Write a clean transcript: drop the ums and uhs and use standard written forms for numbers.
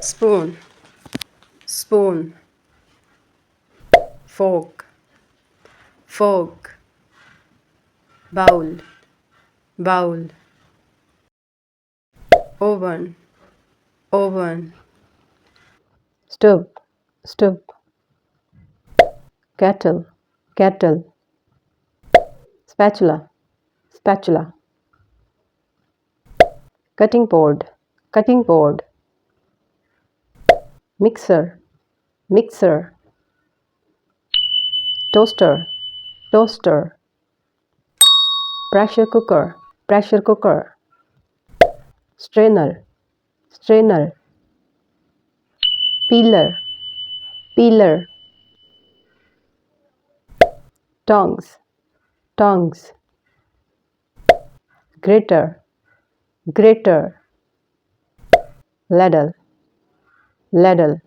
spoon, spoon, fork, fork, bowl, bowl, oven, oven, stove, stove, kettle, kettle, spatula, spatula, cutting board, cutting board, mixer, mixer, toaster, toaster, pressure cooker, pressure cooker, strainer, strainer, peeler, peeler, tongs, tongs, grater, grater, ladle, ladle,